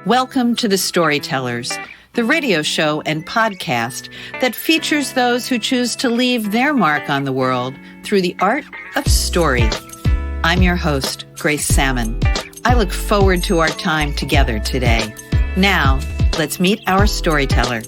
Welcome to The Storytellers, the radio show and podcast that features those who choose to leave their mark on the world through the art of story. I'm your host, Grace Salmon. I look forward to our time together today. Now, let's meet our storyteller.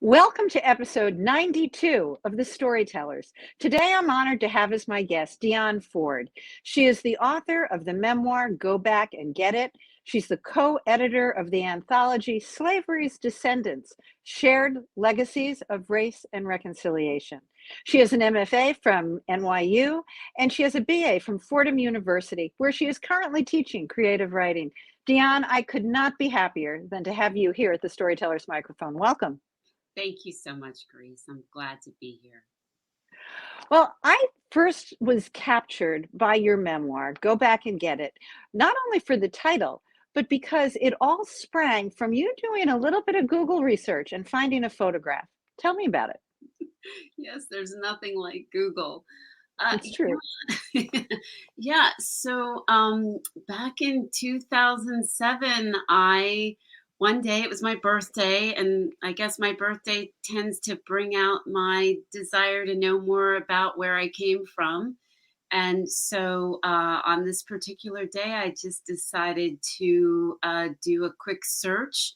Welcome to episode 92 of The Storytellers. Today I'm honored to have as my guest Dionne Ford. She is the author of the memoir, Go Back and Get It. She's the co-editor of the anthology, Slavery's Descendants, Shared Legacies of Race and Reconciliation. She has an MFA from NYU, and she has a BA from Fordham University, where she is currently teaching creative writing. Dionne, I could not be happier than to have you here at the Storytellers microphone. Welcome. Thank you so much, Grace. I'm glad to be here. Well, I first was captured by your memoir, Go Back and Get It, not only for the title, but because it all sprang from you doing a little bit of Google research and finding a photograph. Tell me about it. Yes, there's nothing like Google. It's true. Yeah. So back in 2007, one day it was my birthday, and I guess my birthday tends to bring out my desire to know more about where I came from. And so on this particular day, I just decided to do a quick search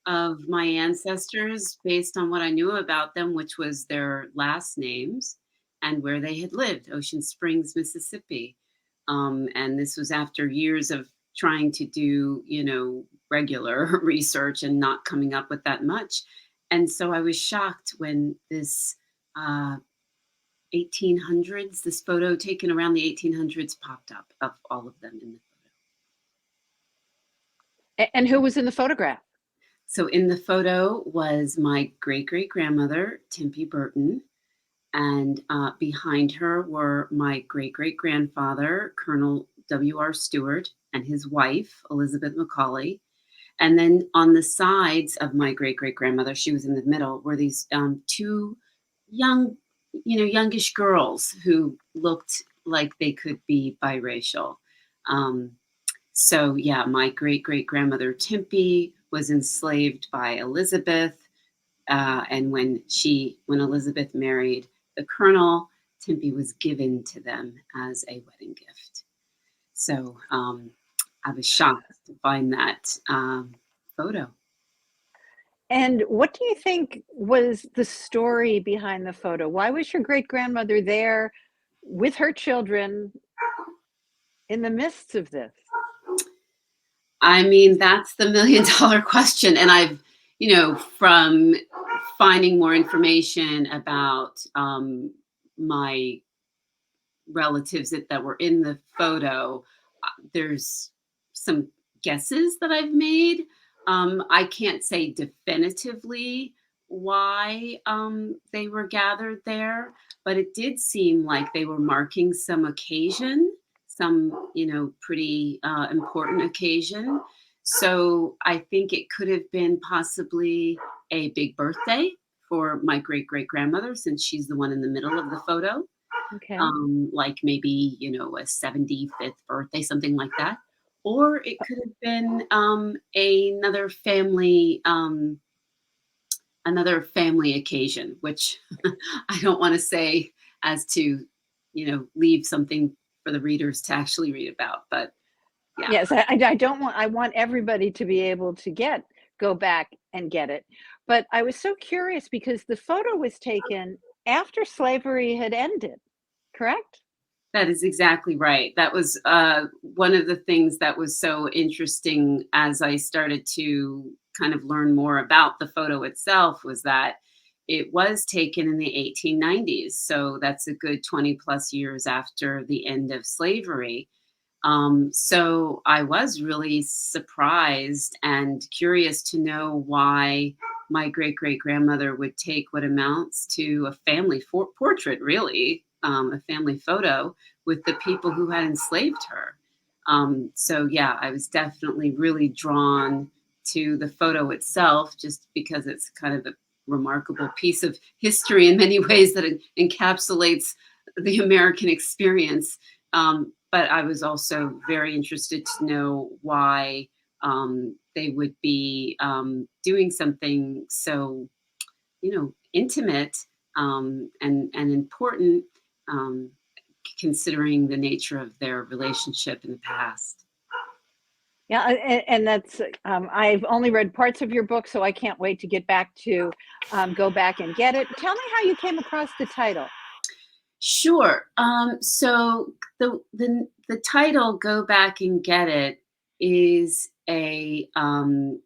of my ancestors based on what I knew about them, which was their last names and where they had lived, Ocean Springs, Mississippi. And this was after years of trying to do, regular research and not coming up with that much. And so I was shocked when this 1800s, this photo taken around the 1800s popped up of all of them in the photo. And who was in the photograph? So in the photo was my great-great-grandmother, Tempe Burton. And behind her were my great-great-grandfather, Colonel W.R. Stewart, and his wife, Elizabeth Macaulay. And then on the sides of my great-great-grandmother, she was in the middle, were these two youngish girls who looked like they could be biracial. So yeah, my great-great-grandmother, Tempe, was enslaved by Elizabeth. And when Elizabeth married the Colonel, Tempe was given to them as a wedding gift. So I was shocked to find that photo. And what do you think was the story behind the photo? Why was your great-grandmother there with her children in the midst of this? I mean, that's the million-dollar question. And I've, from finding more information about my relatives that were in the photo, there's some guesses that I've made. I can't say definitively why they were gathered there, but it did seem like they were marking some occasion, some, pretty important occasion. So I think it could have been possibly a big birthday for my great-great-grandmother, since she's the one in the middle of the photo. Okay. Like maybe, a 75th birthday, something like that. Or it could have been another family occasion, which I don't want to say as to, leave something for the readers to actually read about. But yeah. Yes, I want everybody to be able to go back and get it. But I was so curious because the photo was taken after slavery had ended, correct? That is exactly right. That was one of the things that was so interesting as I started to kind of learn more about the photo itself, was that it was taken in the 1890s. So that's a good 20 plus years after the end of slavery. So I was really surprised and curious to know why my great-great-grandmother would take what amounts to a family portrait, really, a family photo with the people who had enslaved her. So yeah, I was definitely really drawn to the photo itself, just because it's kind of a remarkable piece of history in many ways that encapsulates the American experience. but I was also very interested to know why they would be doing something so, intimate and important, um, considering the nature of their relationship in the past. Yeah, and that's I've only read parts of your book, so I can't wait to get back to Go Back and Get It. Tell me how you came across the title. Sure. So the title "Go Back and Get It" is a an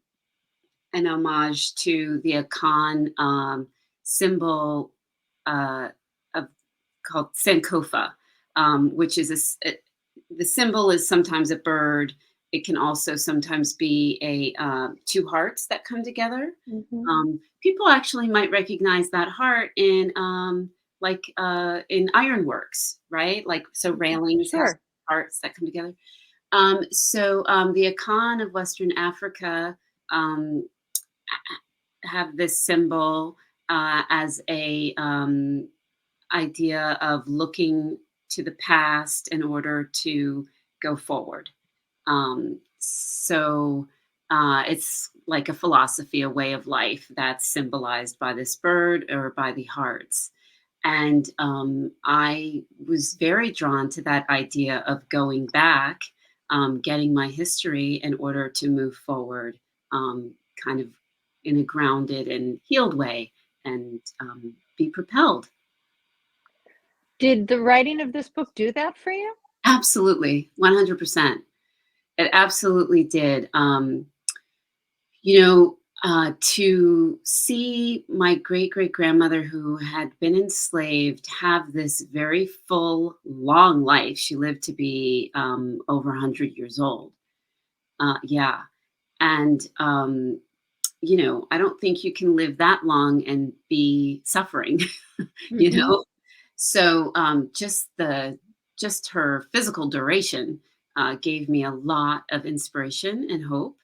homage to the Akan symbol uh, of called Sankofa, which is the symbol is sometimes a bird. It can also sometimes be a two hearts that come together. Hmm. People actually might recognize that heart in ironworks, right? Like so railings have Sure. hearts that come together. The Akan of Western Africa um, have this symbol as a idea of looking to the past in order to go forward. It's like a philosophy, a way of life that's symbolized by this bird or by the hearts. And I was very drawn to that idea of going back, getting my history in order to move forward, kind of in a grounded and healed way, and be propelled. Did the writing of this book do that for you? Absolutely, 100%. It absolutely did. To see my great great grandmother who had been enslaved have this very full, long life. She lived to be over 100 years old. Yeah. And, I don't think you can live that long and be suffering, you Hmm. know? So just her physical duration gave me a lot of inspiration and hope.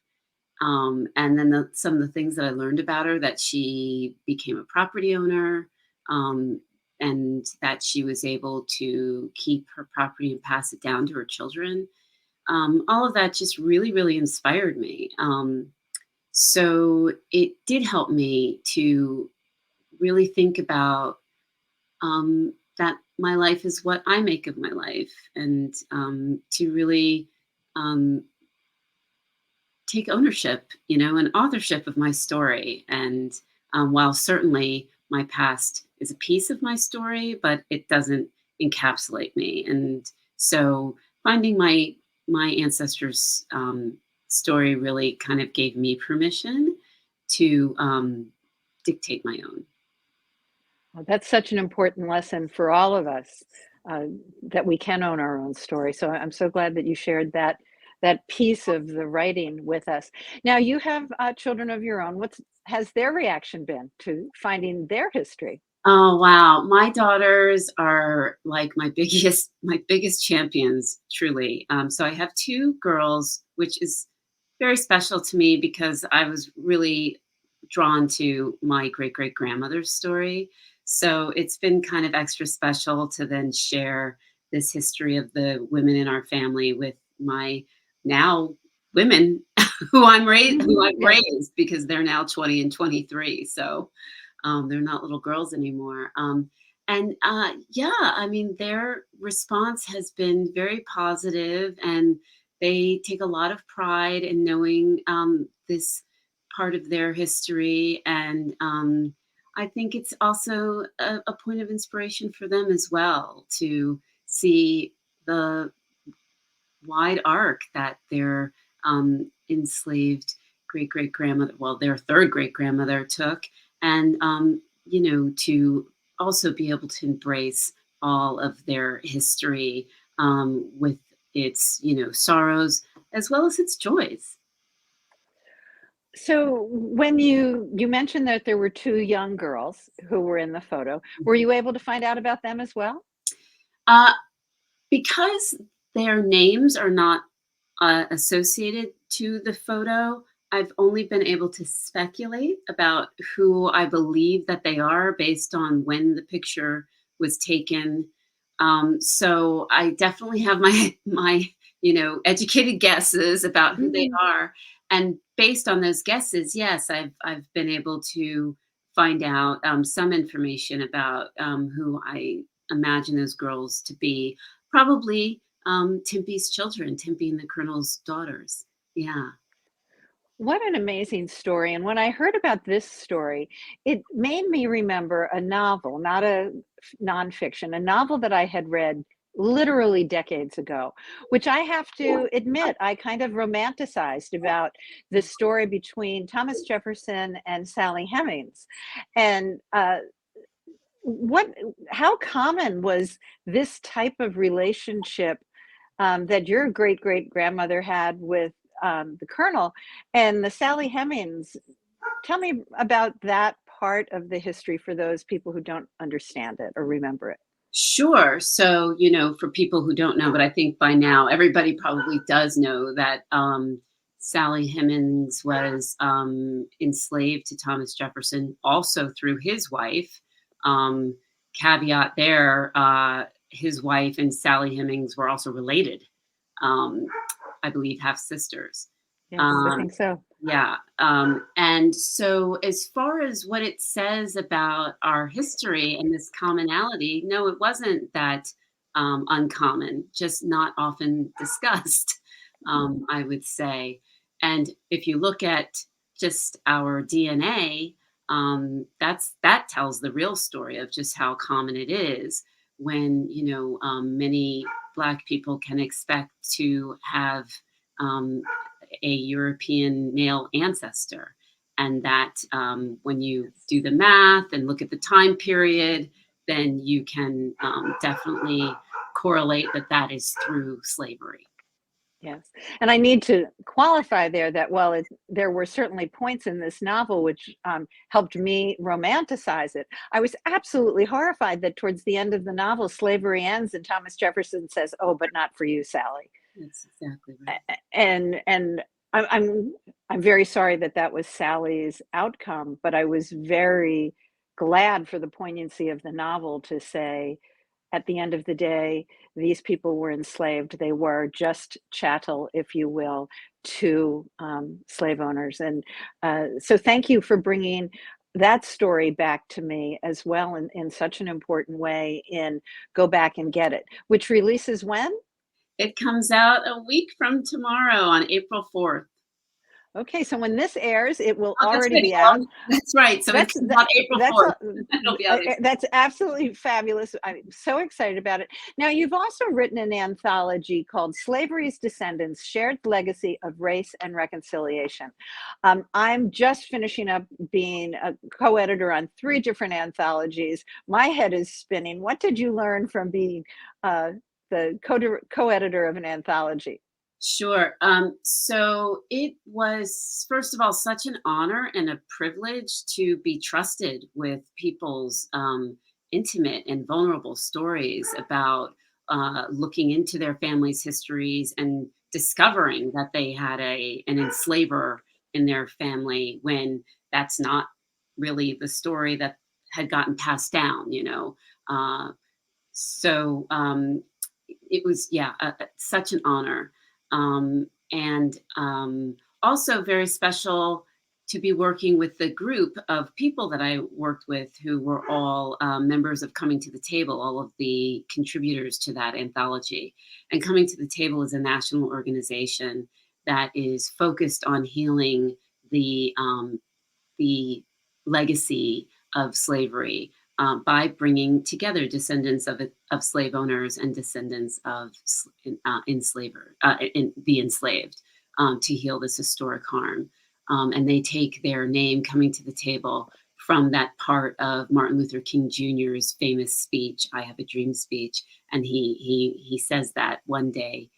And then some of the things that I learned about her, that she became a property owner, um, and that she was able to keep her property and pass it down to her children. All of that just really, really inspired me. So it did help me to really think about that my life is what I make of my life, and to really um, take ownership, and authorship of my story. And while certainly my past is a piece of my story, but it doesn't encapsulate me. And so finding my ancestors' story really kind of gave me permission to dictate my own. Well, that's such an important lesson for all of us, uh, that we can own our own story. So I'm so glad that you shared that piece of the writing with us. Now you have children of your own. What's has their reaction been to finding their history? Oh wow, my daughters are like my biggest champions, truly. So I have two girls, which is very special to me because I was really drawn to my great great grandmother's story. So it's been kind of extra special to then share this history of the women in our family with my now women who Hmm. I've Yeah. raised, because they're now 20 and 23. So they're not little girls anymore. Yeah, I mean, their response has been very positive, and they take a lot of pride in knowing this part of their history. And I think it's also a point of inspiration for them as well to see the wide arc that their enslaved great great grandmother, well, their third great grandmother took, and to also be able to embrace all of their history, with its sorrows as well as its joys. So when you mentioned that there were two young girls who were in the photo, were you able to find out about them as well? Uh, because their names are not associated to the photo, I've only been able to speculate about who I believe that they are based on when the picture was taken, So I definitely have my educated guesses about who they Mhm. are, and based on those guesses, yes, I've been able to find out some information about who I imagine those girls to be. Probably Timpy's children, Timpy and the Colonel's daughters. Yeah. What an amazing story. And when I heard about this story, it made me remember a novel, not a nonfiction, a novel that I had read literally decades ago, which I have to admit, I kind of romanticized about the story between Thomas Jefferson and Sally Hemings. And what, how common was this type of relationship that your great great grandmother had with the Colonel and the Sally Hemings? Tell me about that part of the history for those people who don't understand it or remember it. Sure. So, for people who don't know, but I think by now everybody probably does know that Sally Hemings was enslaved to Thomas Jefferson also through his wife. Um, Caveat there, his wife and Sally Hemings were also related. Um, I believe half sisters. Yes, I Um, think so. yeah. And so, as far as what it says about our history and this commonality, no, it wasn't that uncommon, just not often discussed, I would say. And if you look at just our DNA, that tells the real story of just how common it is when, many Black people can expect to have um, a European male ancestor. And that when you Yes. do the math and look at the time period, then you can definitely correlate that that is through slavery. Yes. And I need to qualify there that while there were certainly points in this novel which helped me romanticize it, I was absolutely horrified that towards the end of the novel, slavery ends and Thomas Jefferson says, "Oh, but not for you, Sally." That's exactly right. And I'm very sorry that that was Sally's outcome, but I was very glad for the poignancy of the novel to say, at the end of the day, these people were enslaved. They were just chattel, if you will, to slave owners. And so, thank you for bringing that story back to me as well in such an important way in Go Back and Get It, which releases when? It comes out a week from tomorrow on April 4th. Okay, so when this airs, it will Oh, that's already right. be out. That's right. So it That's comes that, out April that's 4th. a, It'll be out April. that's absolutely fabulous. I'm so excited about it. Now, you've also written an anthology called Slavery's Descendants: Shared Legacy of Race and Reconciliation. I'm just finishing up being a co-editor on three different anthologies. My head is spinning. What did you learn from being uh, the co-editor of an anthology? Sure. So it was, first of all, such an honor and a privilege to be trusted with people's intimate and vulnerable stories about looking into their families' histories and discovering that they had an enslaver in their family when that's not really the story that had gotten passed down. Uh, so it was, yeah, such an honor. And also very special to be working with the group of people that I worked with who were all members of Coming to the Table, all of the contributors to that anthology. And Coming to the Table is a national organization that is focused on healing the legacy of slavery by bringing together descendants of slave owners and descendants of the enslaved to heal this historic harm. And they take their name, Coming to the Table, from that part of Martin Luther King Jr.'s famous speech, "I Have a Dream" speech. And he says that one day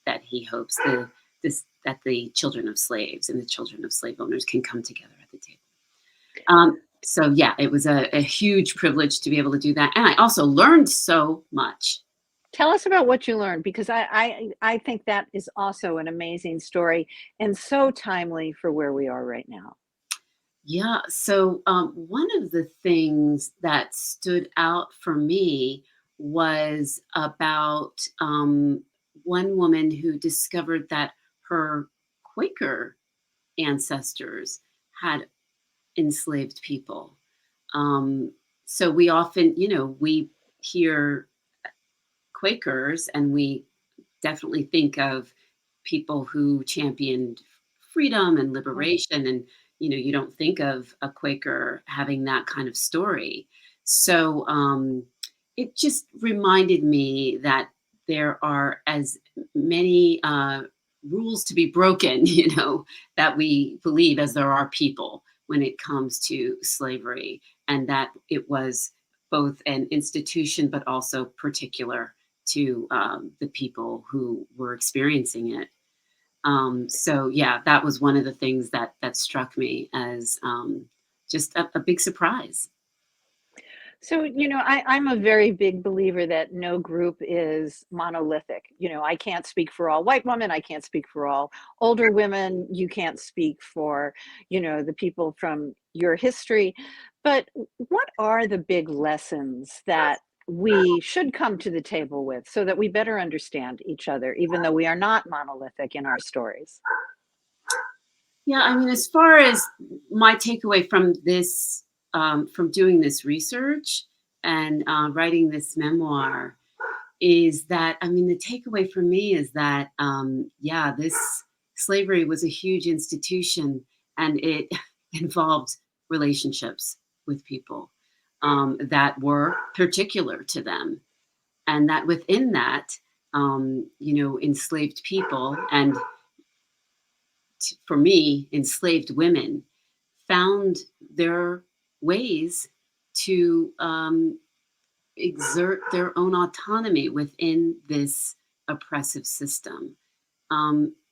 that he hopes that the children of slaves and the children of slave owners can come together at the table. So yeah, it was a huge privilege to be able to do that, and I also learned so much. Tell us about what you learned because I think that is also an amazing story and so timely for where we are right now. Yeah, so one of the things that stood out for me was about one woman who discovered that her Quaker ancestors had enslaved people. Um, so we often, we hear Quakers and we definitely think of people who championed freedom and Right. liberation. And, you don't think of a Quaker having that kind of story. So it just reminded me that there are as many rules to be broken, that we believe as there are people when it comes to slavery, and that it was both an institution but also particular to the people who were experiencing it. So yeah, that was one of the things that struck me as just a big surprise. So, I'm a very big believer that no group is monolithic. I can't speak for all white women. I can't speak for all older women. You can't speak for, the people from your history. But what are the big lessons that we should come to the table with so that we better understand each other, even though we are not monolithic in our stories? Yeah, I mean, as far as my takeaway from this, from doing this research and writing this memoir, is that, I mean, the takeaway for me is that, yeah, this slavery was a huge institution and it involved relationships with people that were particular to them. And that within that, enslaved people and for me, enslaved women found their ways to exert their own autonomy within this oppressive system,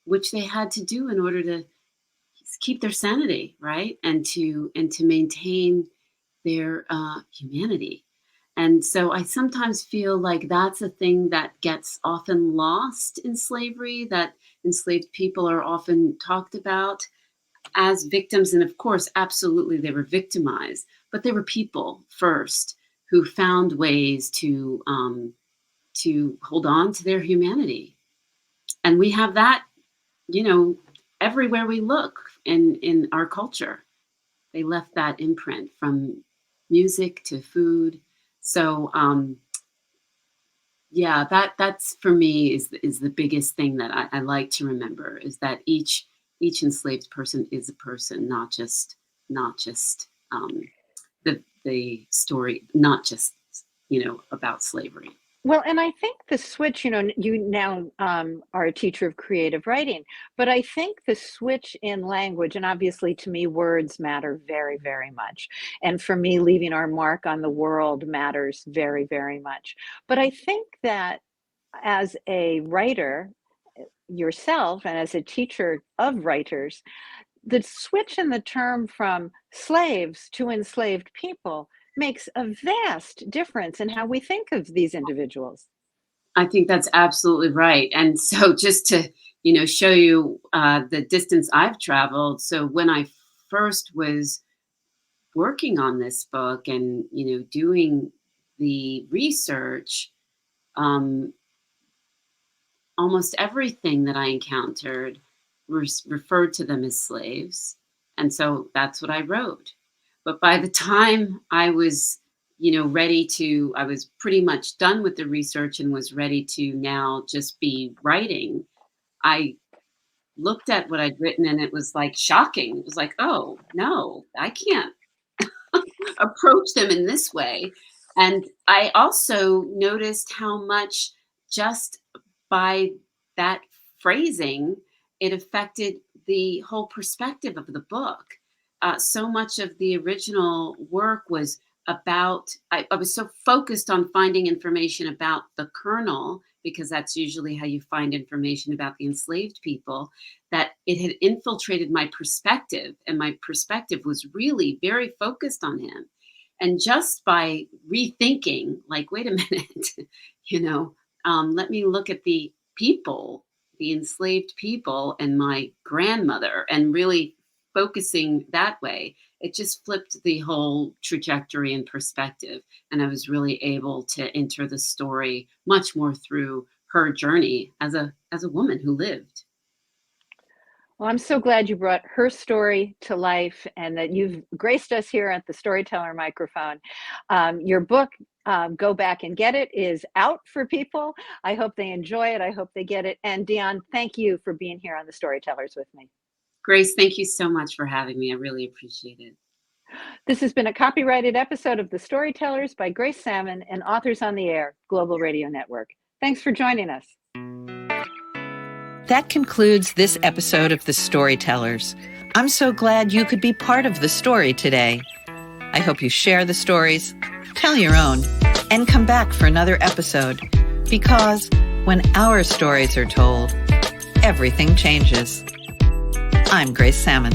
which they had to do in order to keep their sanity, right, and to maintain their humanity. And so I sometimes feel like that's a thing that gets often lost in slavery, that enslaved people are often talked about as victims. And of course, absolutely, they were victimized, but they were people first who found ways to hold on to their humanity. And we have that, you know, everywhere we look in our culture. They left that imprint from music to food. So yeah, that's for me is the biggest thing that I like to remember is that each enslaved person is a person, not just the story, not just about slavery. Well, and I think the switch, you now are a teacher of creative writing, but I think the switch in language, and obviously to me, words matter very, very much. And for me, leaving our mark on the world matters very, very much. But I think that as a writer yourself and as a teacher of writers, the switch in the term from slaves to enslaved people makes a vast difference in how we think of these individuals. I think that's absolutely right. And so just to, show you the distance I've traveled. So when I first was working on this book and, doing the research, um, almost everything that I encountered referred to them as slaves. And so that's what I wrote. But by the time I was, I was pretty much done with the research and was ready to now just be writing. I looked at what I'd written and it was like shocking. It was like, oh, no, I can't approach them in this way. And I also noticed how much just by that phrasing, it affected the whole perspective of the book. So much of the original work was about, I was so focused on finding information about the colonel, because that's usually how you find information about the enslaved people, that it had infiltrated my perspective. And my perspective was really very focused on him. And just by rethinking, like, wait a minute, let me look at the enslaved people and my grandmother, and really focusing that way, it just flipped the whole trajectory and perspective. And I was really able to enter the story much more through her journey as a woman who lived. Well, I'm so glad you brought her story to life and that you've graced us here at the Storyteller microphone. Your book, Go Back and Get It, is out for people. I hope they enjoy it. I hope they get it. And Dionne, thank you for being here on the Storytellers with me. Grace, thank you so much for having me. I really appreciate it. This has been a copyrighted episode of The Storytellers by Grace Salmon and Authors on the Air Global Radio Network. Thanks for joining us. That concludes this episode of The Storytellers. I'm so glad you could be part of the story today. I hope you share the stories, tell your own, and come back for another episode, because when our stories are told, everything changes. I'm Grace Salmon.